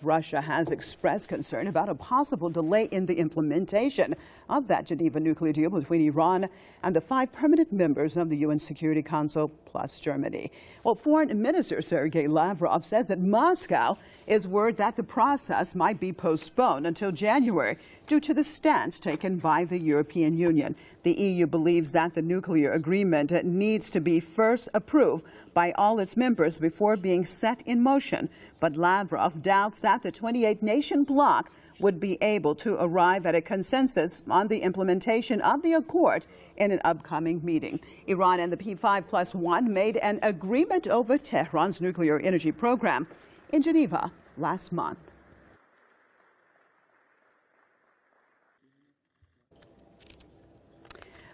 Russia has expressed concern about a possible delay in the implementation of that Geneva nuclear deal between Iran and the 5 permanent members of the UN Security Council, plus Germany. Well, Foreign Minister Sergei Lavrov says that Moscow is worried that the process might be postponed until January due to the stance taken by the European Union. The EU believes that the nuclear agreement needs to be first approved by all its members before being set in motion. But Lavrov doubts that the 28-nation bloc would be able to arrive at a consensus on the implementation of the accord in an upcoming meeting. Iran and the P5+1 made an agreement over Tehran's nuclear energy program in Geneva last month.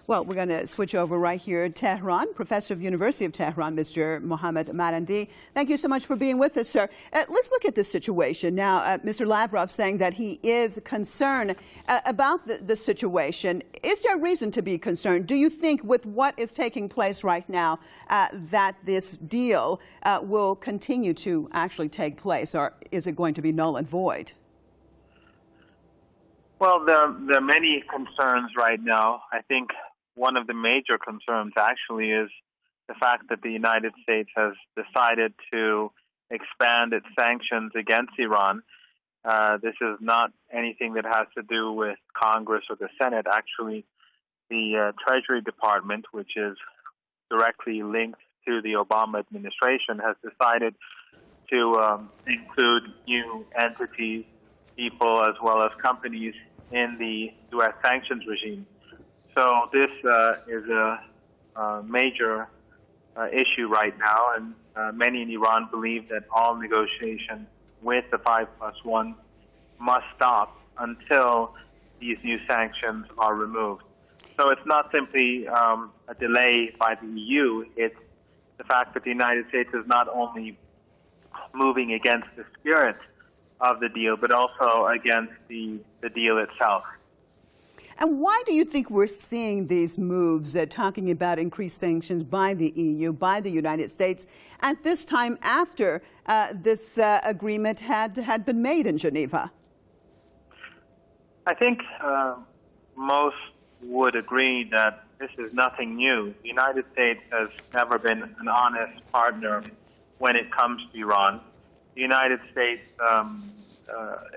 Well, we're going to switch over right here to Tehran. Professor of University of Tehran, Mr. Mohammad Marandi. Thank you so much for being with us, sir. Let's look at this situation. Now, Mr. Lavrov saying that he is concerned about the situation. Is there reason to be concerned? Do you think with what is taking place right now that this deal will continue to actually take place, or is it going to be null and void? Well, there are many concerns right now. I think one of the major concerns actually is the fact that the United States has decided to expand its sanctions against Iran. This is not anything that has to do with Congress or the Senate. Actually, the Treasury Department, which is directly linked to the Obama administration, has decided to include new entities, people, as well as companies in the U.S. sanctions regime. So this is a major issue right now, and many in Iran believe that all negotiations with the 5+1 must stop until these new sanctions are removed. So it's not simply a delay by the EU, it's the fact that the United States is not only moving against the spirit of the deal, but also against the deal itself. And why do you think we're seeing these moves, talking about increased sanctions by the EU, by the United States, at this time after this agreement had been made in Geneva? I think most would agree that this is nothing new. The United States has never been an honest partner when it comes to Iran. The United States,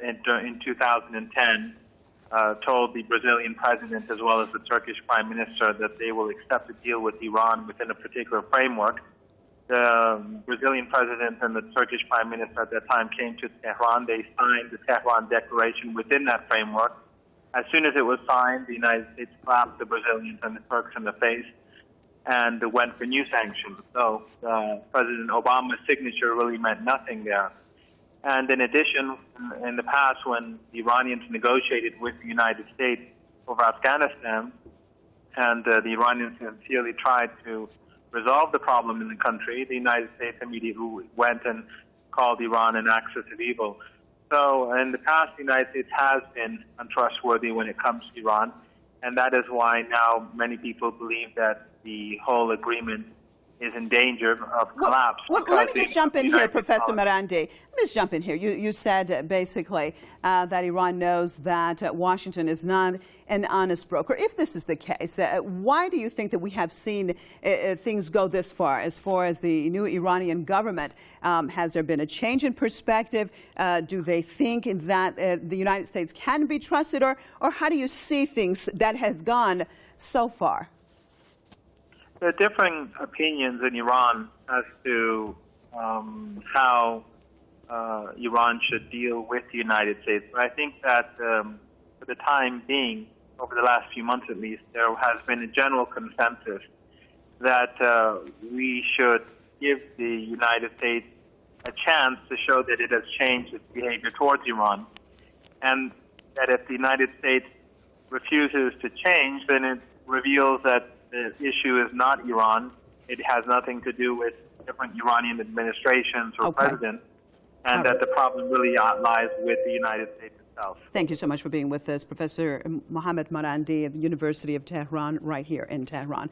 in 2010, told the Brazilian president as well as the Turkish prime minister that they will accept a deal with Iran within a particular framework. The Brazilian president and the Turkish prime minister at that time came to Tehran. They signed the Tehran Declaration within that framework. As soon as it was signed, the United States slapped the Brazilians and the Turks in the face and went for new sanctions. So President Obama's signature really meant nothing there. And in addition, in the past, when the Iranians negotiated with the United States over Afghanistan, and the Iranians sincerely tried to resolve the problem in the country, the United States immediately went and called Iran an axis of evil. So in the past, the United States has been untrustworthy when it comes to Iran, and that is why now many people believe that the whole agreement is in danger of collapse. Well, let me just jump in here, Professor Marandi. Let me just jump in here. You said basically that Iran knows that Washington is not an honest broker. If this is the case, why do you think that we have seen things go this far as the new Iranian government? Has there been a change in perspective? Do they think that the United States can be trusted? Or how do you see things that has gone so far? There are differing opinions in Iran as to how Iran should deal with the United States. But I think that for the time being, over the last few months at least, there has been a general consensus that we should give the United States a chance to show that it has changed its behavior towards Iran. And that if the United States refuses to change, then it reveals that the issue is not Iran. It has nothing to do with different Iranian administrations or presidents, and that the problem really lies with the United States itself. Thank you so much for being with us, Professor Mohammad Marandi at the University of Tehran, right here in Tehran.